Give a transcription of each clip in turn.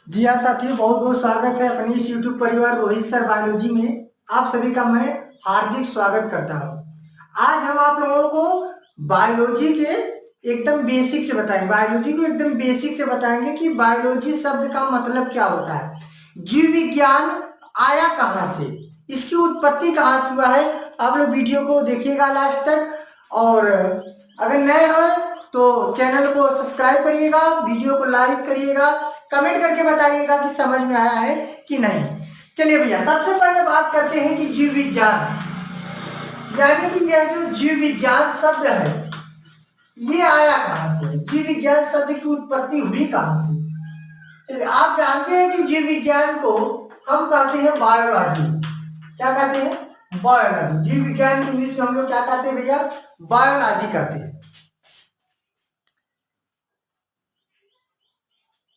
जी हाँ साथियों, बहुत बहुत स्वागत है अपने इस YouTube परिवार रोहित सर बायोलॉजी में। आप सभी का मैं हार्दिक स्वागत करता हूँ। आज हम आप लोगों को बायोलॉजी के एकदम बेसिक से बताएंगे। बायोलॉजी को एकदम बेसिक से बताएंगे कि बायोलॉजी शब्द का मतलब क्या होता है, जीव विज्ञान आया कहाँ से, इसकी उत्पत्ति कहाँ से हुआ है। आप लोग वीडियो को देखिएगा लास्ट तक, और अगर नए हो तो चैनल को सब्सक्राइब करिएगा, वीडियो को लाइक करिएगा, कमेंट करके बताइएगा कि समझ में आया है कि नहीं। चलिए भैया, सबसे पहले बात करते हैं कि जीव विज्ञान, यानी कि यह जो जीव विज्ञान शब्द है ये आया कहाँ से, जीव विज्ञान शब्द की उत्पत्ति हुई कहाँ से। चलिए, आप जानते हैं कि जीव विज्ञान को हम कहते हैं बायोलॉजी। क्या कहते हैं? बायोलॉजी। जीव विज्ञान की इंग्लिश में हम लोग क्या कहते हैं भैया? बायोलॉजी कहते हैं।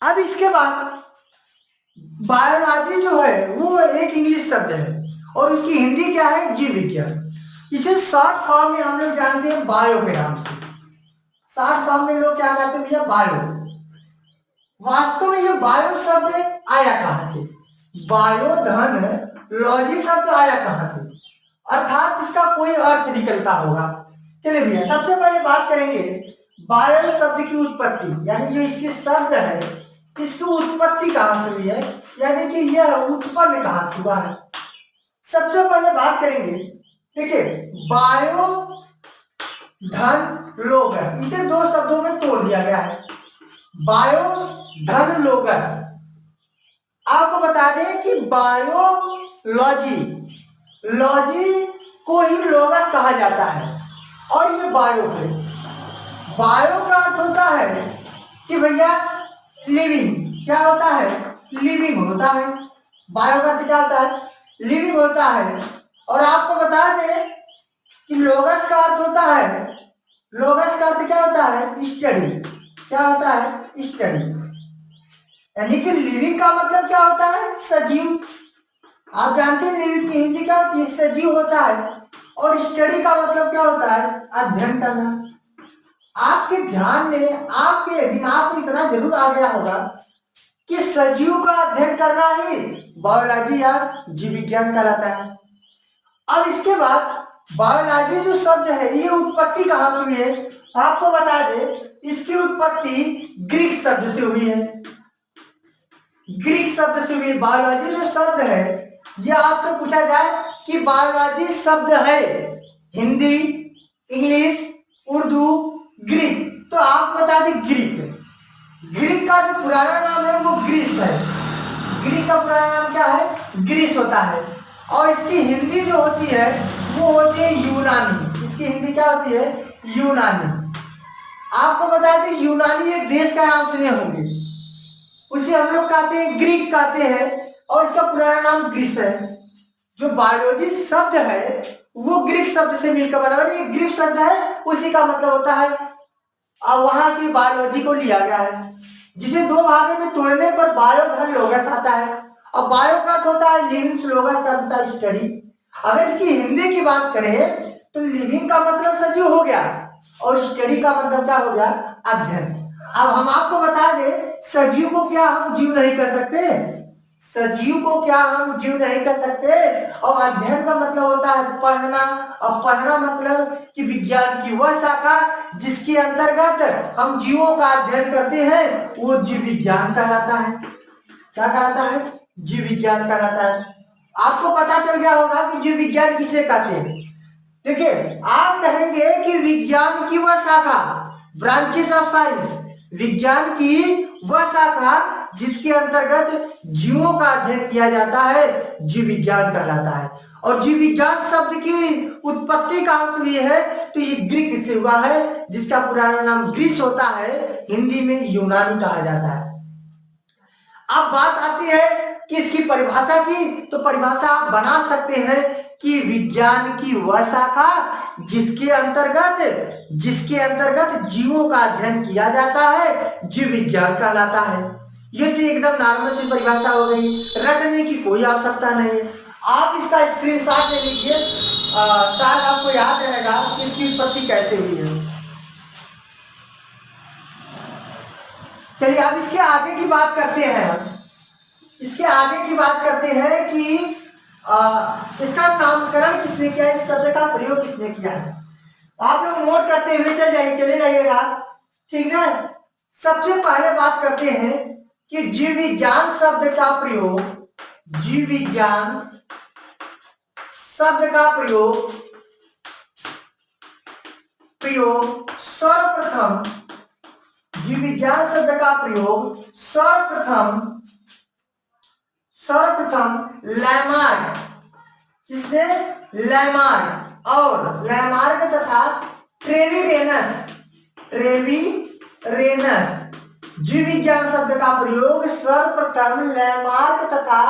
अब इसके बाद बायोलॉजी जो है वो एक इंग्लिश शब्द है और उसकी हिंदी क्या है? जीव विज्ञान। इसे शॉर्ट फॉर्म में हम लोग जानते हैं बायो के नाम से। शॉर्ट फॉर्म में लोग क्या कहते हैं भैया? बायो। वास्तव में ये बायो शब्द आया कहां से? बायो धन लॉजी शब्द आया कहां से? अर्थात इसका कोई अर्थ निकलता होगा। चलिए भैया, सबसे पहले बात करेंगे बायो शब्द की उत्पत्ति, यानी जो इसके शब्द है इसकी उत्पत्ति कहां से हुई है, यानी कि यह उत्पन्न कहां से हुआ है। सबसे पहले बात करेंगे, देखिए, बायो धन लोगस, इसे दो शब्दों में तोड़ दिया गया है। बायो धन लोगस। आपको बता दें कि बायोलॉजी, लॉजी को ही लोगस कहा जाता है और ये बायो है। बायो का अर्थ होता है कि भैया लिविंग। क्या होता है? लिविंग होता है। बायो का अर्थ क्या होता है? लिविंग होता है। और आपको बता दें कि लोगस का अर्थ होता है, लोगस का अर्थ क्या होता है? स्टडी। क्या होता है? स्टडी। यानी कि लिविंग का मतलब क्या होता है? सजीव। आप जानते हैं लिविंग की हिंदी का कि सजीव होता है, और स्टडी का मतलब क्या होता है? अध्ययन करना। आपके ध्यान में, आपके दिमाग में इतना जरूर आ गया होगा कि सजीव का अध्ययन करना ही बायोलॉजी या जीव विज्ञान कहलाता है। अब इसके बाद बायोलॉजी जो शब्द है ये उत्पत्ति कहां से हुई है? आपको बता दें, इसकी उत्पत्ति ग्रीक शब्द से हुई है। ग्रीक शब्द से हुई। बायोलॉजी जो शब्द है ये आपसे पूछा जाए कि बायोलॉजी शब्द है हिंदी, इंग्लिश, उर्दू, ग्रीक, तो आप बता दें ग्रीक। ग्रीक का जो पुराना नाम है वो ग्रीस है। ग्रीक का पुराना नाम क्या है? ग्रीस होता है। और इसकी हिंदी जो होती है वो होती है यूनानी। इसकी हिंदी क्या होती है? यूनानी। आपको बता दें, यूनानी एक देश का नाम सुने होंगे, उसे हम लोग कहते हैं ग्रीक कहते हैं, और इसका पुराना नाम ग्रीस है। जो बायोलॉजी शब्द है वो ग्रीक शब्द से मिलकर बना है। ये ग्रीक शब्द है, उसी का मतलब होता है, और वहां से बायोलॉजी को लिया गया है, जिसे दो भागों में तोड़ने पर बायो धन लोगस आता है। और बायो का अर्थ होता है लिविंग, लोगस का अर्थ होता है स्टडी। अगर इसकी हिंदी की बात करें तो लिविंग का मतलब सजीव हो गया और स्टडी का मतलब क्या हो गया? अध्ययन। अब हम आपको बता दें, सजीव को क्या हम जीव नहीं कर सकते? सजीव को क्या हम जीव नहीं कर सकते? और अध्ययन का मतलब होता है पढ़ना, और पढ़ना मतलब कि विज्ञान की वह शाखा जिसके अंतर्गत हम जीवों का अध्ययन करते हैं वो जीव विज्ञान कहलाता है। क्या कहलाता है? जीव विज्ञान कहलाता है। आपको पता चल गया होगा कि जीव विज्ञान किसे कहते हैं। देखिए, आप कहेंगे कि विज्ञान की वह शाखा, ब्रांचेस ऑफ साइंस, विज्ञान की वह शाखा जिसके अंतर्गत जीवों का अध्ययन किया जाता है जीव विज्ञान कहलाता है। और जीव विज्ञान शब्द की उत्पत्ति कहां से हुई है? तो ये ग्रीक से हुआ है, जिसका पुराना नाम ग्रीस होता है, हिंदी में यूनानी कहा जाता है। अब बात आती है कि इसकी परिभाषा की, तो परिभाषा आप बना सकते हैं कि विज्ञान की वह शाखा जिसके अंतर्गत जीवों का अध्ययन किया जाता है जीव विज्ञान कहलाता है। ये तो एकदम नॉर्मल सी परिभाषा हो गई, रटने की कोई आवश्यकता नहीं। आप इसका स्क्रीनशॉट ले लीजिए, शायद आपको याद रहेगा कि इसकी उत्पत्ति कैसे हुई है। चलिए अब इसके आगे की बात करते हैं हम इसके आगे की बात करते हैं कि इसका नामकरण किसने किया, इस शब्द का प्रयोग किसने किया है। आप लोग नोट करते हुए चले जाइएगा, ठीक है। सबसे पहले बात करते हैं कि जीव विज्ञान शब्द का प्रयोग, जीव विज्ञान शब्द का प्रयोग सर्वप्रथम, जीव विज्ञान शब्द का प्रयोग सर्वप्रथम लैमार्क, किसने, लैमार्क और लैमार्क तथा ट्रेविरेनस, जीव विज्ञान शब्द का प्रयोग सर्वप्रथम लैमार्क तथा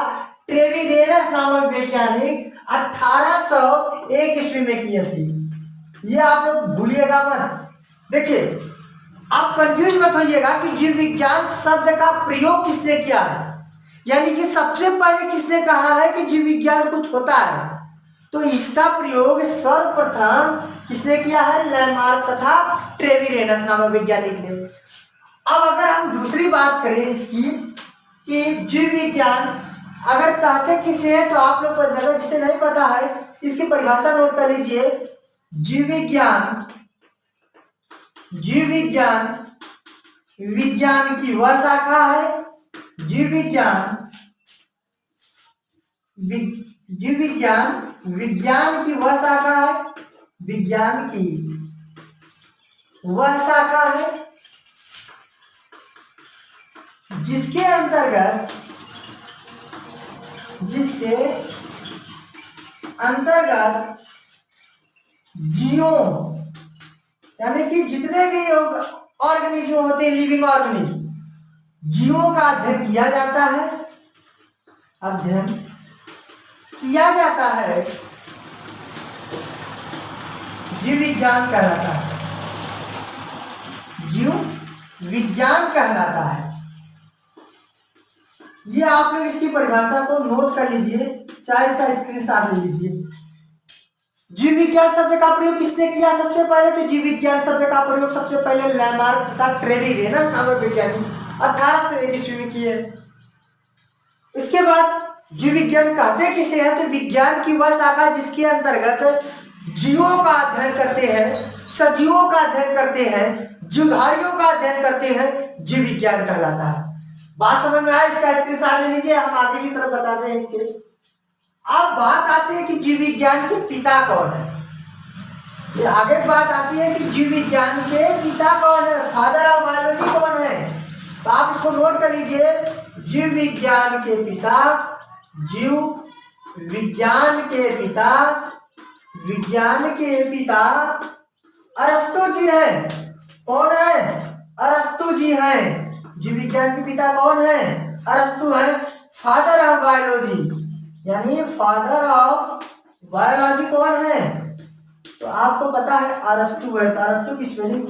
ट्रेविरेनस नामक वैज्ञानिक 1801 ईस्वी में किए थे। ये आप लोग भूलिएगा मत। देखिए, आप कंफ्यूज मत होइएगा कि जीव विज्ञान शब्द का प्रयोग किसने किया है, यानी कि सबसे पहले किसने कहा है कि जीव विज्ञान कुछ होता है, तो इसका प्रयोग सर्वप्रथम किसने किया है, लैमार्क तथा ट्रेविरेनस नामक वैज्ञानिक ने। अब अगर हम दूसरी बात करें इसकी कि जीव विज्ञान अगर कहते किसे है, तो आप लोग को जिसे नहीं पता है इसकी परिभाषा नोट कर लीजिए। जीव विज्ञान विज्ञान की वह शाखा है, जीव विज्ञान विज्ञान की वह शाखा है, विज्ञान की वह शाखा है जिसके अंतर्गत जीवों, यानी कि जितने भी ऑर्गेनिज्म होते हैं, लिविंग ऑर्गेनिज्म, जीवों का अध्ययन किया जाता है, जीव विज्ञान कहलाता है, जीव विज्ञान कहलाता है। ये आप लोग इसकी परिभाषा को नोट कर लीजिए, चाहे इसका स्क्रीनशॉट ले लीजिए। जीव विज्ञान शब्द का प्रयोग किसने किया सबसे पहले, तो जीव विज्ञान शब्द का प्रयोग सबसे पहले लैमार्क तथा ट्रेविरेनस नामक वैज्ञानिक 1801 ईस्वी में किए। इसके बाद जीव विज्ञान कहते किसे है, तो विज्ञान की वह शाखा जिसके अंतर्गत जीवों का अध्ययन करते हैं, सजीवों का अध्ययन करते हैं, जीवधारियों का अध्ययन करते हैं, जीव विज्ञान कहलाता है। बात समझ में आया, इसका स्क्रीनशॉट ले लीजिए, हम आगे की तरफ बताते हैं इसके। अब बात आती है कि जीव विज्ञान के पिता कौन है। ये आगे बात आती है कि जीव विज्ञान के पिता कौन है, फादर ऑफ बायोलॉजी कौन है। तो आप इसको नोट कर लीजिए, जीव विज्ञान के पिता, जीव विज्ञान के पिता अरस्तु जी हैं। कौन है, अरस्तु जी हैं। जीव विज्ञान के पिता कौन है, अरस्तु हैं। फादर ऑफ बायोलॉजी, यानी फादर ऑफ बायोलॉजी कौन है, तो आपको पता है अरस्तु है। तो अरस्तु की स्पेलिंग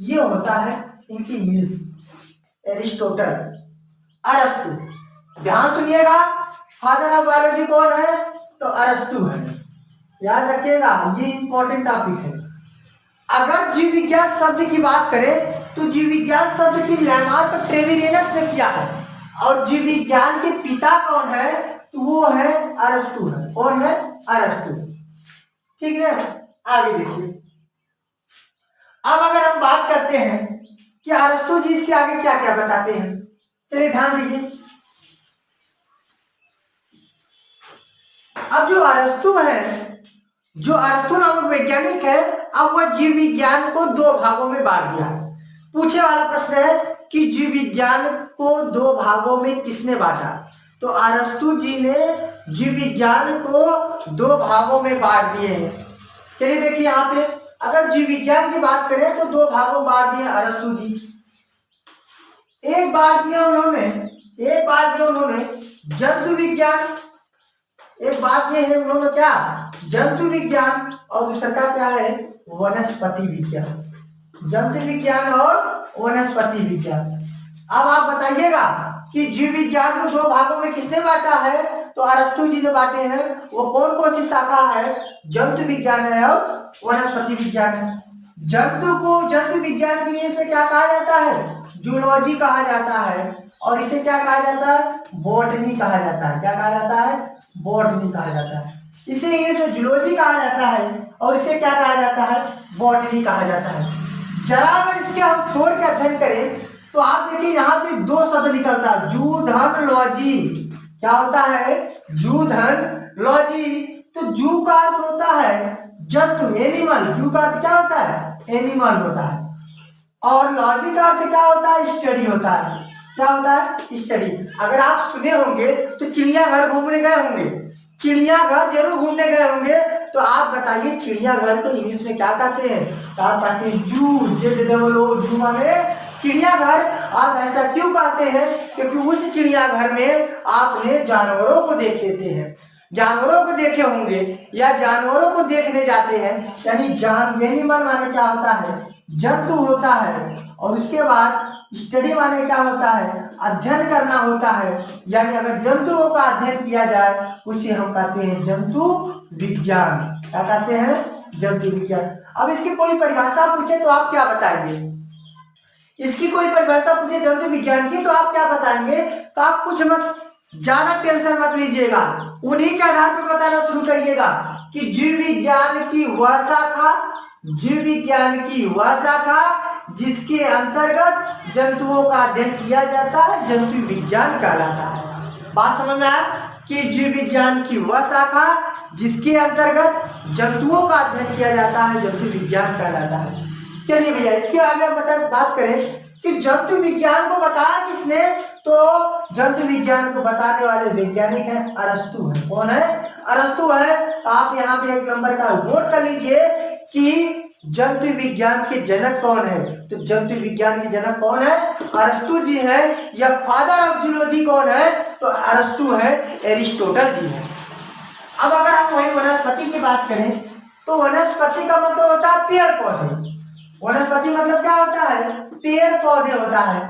ये होता है इनकी इंग्लिश, एरिस्टोटल, अरस्तु। ध्यान सुनिएगा, फादर ऑफ बायोलॉजी कौन है, तो अरस्तु है। याद रखिएगा, ये इंपॉर्टेंट टॉपिक है। अगर जीव विज्ञान शब्द की बात करें तो जीव विज्ञान शब्द की लैमार्क ट्रेविरेनस ने किया है, और जीव विज्ञान के पिता कौन है, तो वो है अरस्तु है। कौन है, अरस्तु। ठीक है, आगे देखिए। अब अगर हम बात करते हैं कि अरस्तु जी इसके आगे क्या क्या बताते हैं, चलिए ध्यान दीजिए। अब जो अरस्तु नामक वैज्ञानिक है, अब वह जीव विज्ञान को दो भागों में बांट दिया है। पूछे वाला प्रश्न है कि जीव विज्ञान को दो भागों में किसने बांटा, तो अरस्तु जी ने जीव विज्ञान को दो भागों में बांट दिए हैं। चलिए देखिए, यहाँ पे अगर जीव विज्ञान की बात करें तो दो भागों में बांट दिए अरस्तु जी। एक बांट दिया उन्होंने जंतु विज्ञान, एक बात ये है उन्होंने क्या, जंतु विज्ञान, और दूसरा क्या है, वनस्पति विज्ञान। जंतु विज्ञान और वनस्पति विज्ञान। अब आप बताइएगा कि जीव विज्ञान को दो भागों में किसने बांटा है, तो अरस्तु जी ने बांटे हैं। वो कौन कौन सी शाखा है, जंतु विज्ञान है और वनस्पति विज्ञान है। जंतु विज्ञान की इसमें क्या कहा जाता है, जूलॉजी कहा जाता है और इसे क्या कहा जाता है, बॉटनी कहा जाता है। क्या कहा जाता है, बॉटनी कहा जाता है। इसे इंग्लिश में जूलॉजी कहा जाता है और इसे क्या कहा जाता है, बॉटनी कहा जाता है। जरा अगर इसके हम तोड़ के अध्ययन करें तो आप देखिए यहाँ पे दो शब्द निकलता है, जू धन लॉजी। क्या होता है, जू धन लॉजी। तो जू का अर्थ होता है जंतु, एनिमल। जू का अर्थ क्या होता है, एनिमल होता है। और लॉजी का अर्थ क्या होता है, स्टडी होता है। क्या होता है, स्टडी। अगर आप सुने होंगे तो चिड़ियाघर घूमने गए होंगे, चिड़ियाघर जरूर घूमने गए होंगे। तो आप बताइए चिड़ियाघर को इंग्लिश में क्या कहते हैं, आप कहते हैं जू, ZOO, जू माने चिड़ियाघर। आप ऐसा क्यों कहते हैं, क्योंकि उस चिड़ियाघर में आपने जानवरों को देख लेते हैं, जानवरों को देखे होंगे या जानवरों को देखने जाते हैं। यानी एनिमल माने क्या होता है, जंतु होता है। और उसके बाद स्टडी माने क्या होता है, अध्ययन करना होता है। यानी अगर जंतुओं का अध्ययन किया जाए उसे हम कहते हैं जंतु विज्ञान। क्या कहते हैं, जंतु विज्ञान। अब इसकी कोई परिभाषा पूछे तो आप क्या बताएंगे, इसकी कोई परिभाषा पूछे जंतु विज्ञान की तो आप क्या बताएंगे। तो आप कुछ मत, ज्यादा टेंशन मत लीजिएगा, उन्हीं के आधार पर बताना शुरू करिएगा कि जीव विज्ञान की वह शाखा, जीव विज्ञान की वह शाखा जिसके अंतर्गत जंतुओं का अध्ययन किया जाता है जंतु विज्ञान कहलाता है। बात समझ में आया कि जीव विज्ञान की वह शाखा जिसके अंतर्गत जंतुओं का अध्ययन किया जाता है जंतु विज्ञान कहलाता है। चलिए भैया इसके आगे हम बात करें कि जंतु विज्ञान को बताया किसने, तो जंतु विज्ञान को बताने वाले वैज्ञानिक हैं अरस्तु है। कौन है, अरस्तु है। आप यहाँ पे एक नंबर का नोट कर लीजिए कि जंतु विज्ञान के जनक कौन है। तो जंतु विज्ञान के जनक कौन है, अरस्तु जी है। या फादर ऑफ जूलॉजी कौन है, तो अरस्तु है, एरिस्टोटल जी है। अब अगर हम वही वनस्पति की बात करें तो वनस्पति का मतलब होता है पेड़ पौधे। वनस्पति मतलब क्या होता है, पेड़ पौधे होता है।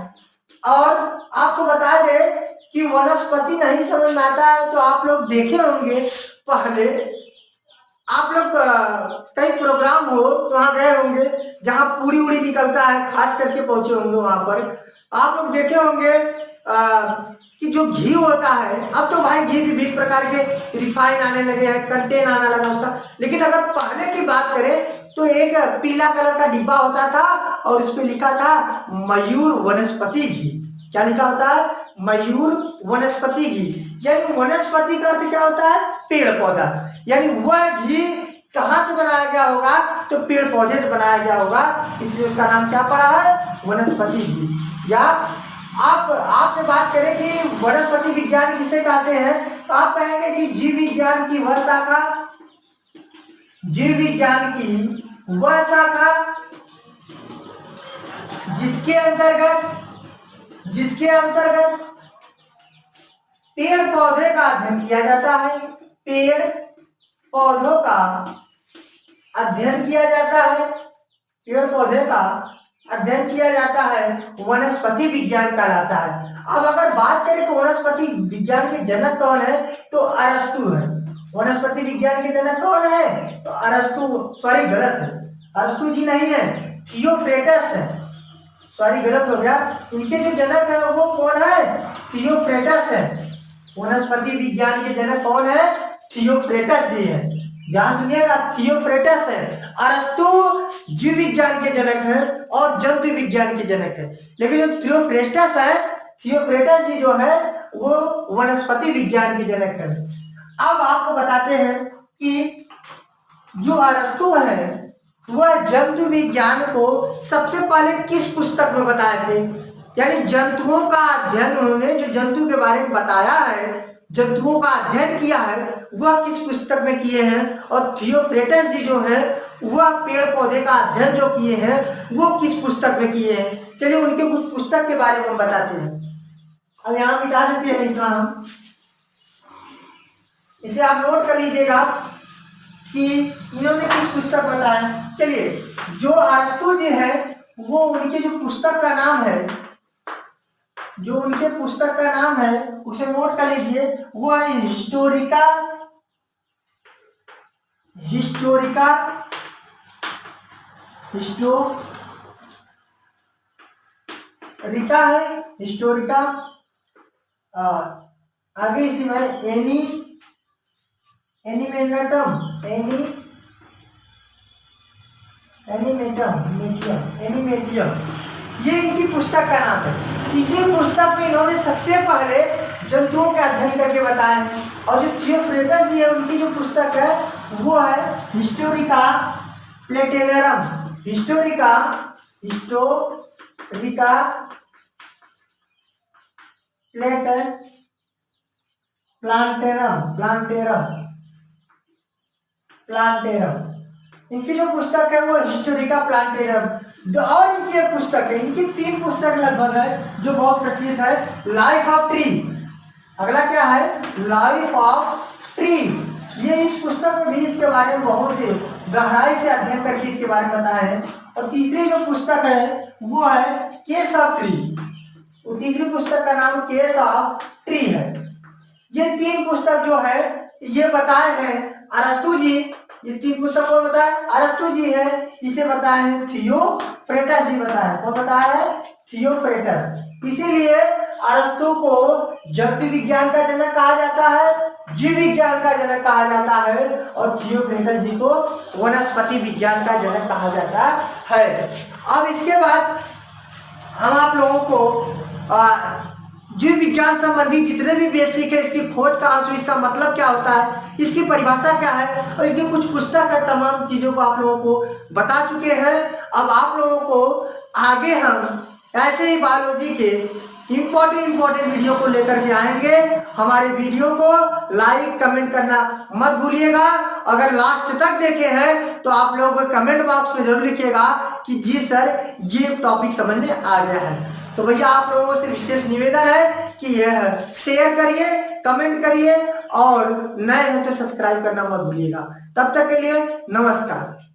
और आपको बता दें कि वनस्पति नहीं समझ में आता है तो आप लोग देखे होंगे पहले, आप लोग कई प्रोग्राम हो तो वहां गए होंगे जहां पूरी उड़ी निकलता है, खास करके पहुंचे होंगे वहां पर। आप लोग देखे होंगे कि जो घी होता है, अब तो भाई घी विभिन्न प्रकार के रिफाइन आने लगे हैं, कंटेन आने लगा उसका। लेकिन अगर पहले की बात करें तो एक पीला कलर का डिब्बा होता था और उस पर लिखा था मयूर वनस्पति घी। क्या लिखा होता है, मयूर वनस्पति घी। यानी वनस्पति का अर्थ क्या होता है, पेड़ पौधा। यानी वह घी कहाँ से बनाया गया होगा, तो पेड़ पौधे से बनाया गया होगा, इसलिए उसका नाम क्या पड़ा है, वनस्पति घी। या आपसे बात करें कि वनस्पति विज्ञान किसे कहते हैं, तो आप कहेंगे कि जीव विज्ञान की वह शाखा, जीव विज्ञान की वह शाखा जिसके अंतर्गत पेड़ पौधे का अध्ययन किया जाता है, पेड़ पौधों का अध्ययन किया जाता है, पेड़ पौधे का अध्ययन किया जाता है, वनस्पति विज्ञान कहलाता है। अब अगर बात करें कि वनस्पति विज्ञान के जनक कौन है, तो अरस्तु है। वनस्पति विज्ञान के जनक कौन है, तो अरस्तु, सॉरी गलत है, अरस्तु जी नहीं है, थियोफ्रेटस है। सॉरी गलत हो गया, इनके जो जनक है वो कौन है, थियोफ्रेटस है। वनस्पति विज्ञान के जनक कौन है, थियोफ्रेटस जी है। ध्यान सुनिएगा, थियोफ्रेटस है। अरस्तु जीव विज्ञान के जनक है और जंतु विज्ञान के जनक है। लेकिन जो थियोफ्रेटस है, थियोफ्रेटस जी जो है वो वनस्पति विज्ञान के जनक है। अब आपको बताते हैं कि जो अरस्तु है वह जंतु विज्ञान को सबसे पहले किस पुस्तक में बताए थे। यानी जंतुओं का अध्ययन, उन्होंने जो जंतु के बारे में बताया है, जंतुओं का अध्ययन किया है, वह किस पुस्तक में किए हैं। और थियोफ्रेटस जी जो है वह पेड़ पौधे का अध्ययन जो किए हैं वो किस पुस्तक में किए हैं। चलिए उनके कुछ पुस्तक के बारे में हम बताते हैं। अब यहाँ मिटा देते हैं इतना, हम इसे आप नोट कर लीजिएगा कि इन्होंने किस पुस्तक बताया। चलिए, जो अरस्तु जी है वो उनके जो पुस्तक का नाम है, जो उनके पुस्तक का नाम है उसे नोट कर लीजिए, वो है हिस्टोरिका रिका है, हिस्टोरिका, आगे इसी में एनिमेटियम, ये इनकी पुस्तक का नाम है। इसी पुस्तक में इन्होंने सबसे पहले जंतुओं का अध्ययन करके बताया है। और जो थियोफ्रेटस जी है उनकी जो पुस्तक है वो है हिस्टोरिका प्लेटेनरम, हिस्टोरिका प्लांटेरम, इनकी जो पुस्तक है वो हिस्टोरिका प्लांटेरम। और इनकी एक पुस्तक है, इनकी 3 पुस्तक लगभग है जो बहुत प्रचलित है, लाइफ ऑफ ट्री। अगला क्या है, लाइफ ऑफ ट्री। ये इस पुस्तक में भी इसके बारे में बहुत गहराई से अध्ययन करके इसके बारे में बताया है। और तीसरी जो पुस्तक है वो है केस ऑफ ट्री, वो तीसरी पुस्तक का नाम केस ऑफ ट्री है। ये 3 पुस्तक जो है ये बताए हैं अरस्तु जी, ये 3 पुस्तक को बताए अरस्तु जी है, इसे बताए हैं थियोफ्रेटस जी बताए, कौन बताया है, थियोफ्रेटस। इसीलिए अरस्तु को जंतु विज्ञान का जनक कहा जाता है, जीव विज्ञान का जनक कहा जाता है, और थियोफ्रेटस जी को वनस्पति विज्ञान का जनक कहा जाता है। अब इसके बाद हम आप लोगों को जीव विज्ञान संबंधी जितने भी बेसिक है, इसकी खोज का आंसू, इसका मतलब क्या होता है, इसकी परिभाषा क्या है, और इसकी कुछ पुस्तक है, तमाम चीजों को आप लोगों को बता चुके हैं। अब आप लोगों को आगे हम ऐसे ही बायोलॉजी के इम्पोर्टेंट वीडियो को लेकर के आएंगे। हमारे वीडियो को लाइक कमेंट करना मत भूलिएगा। अगर लास्ट तक देखे हैं तो आप लोग कमेंट बॉक्स में जरूर लिखिएगा कि जी सर ये टॉपिक समझ में आ गया है। तो भैया आप लोगों से विशेष निवेदन है कि यह शेयर करिए, कमेंट करिए, और नए हैं तो सब्सक्राइब करना मत भूलिएगा। तब तक के लिए नमस्कार।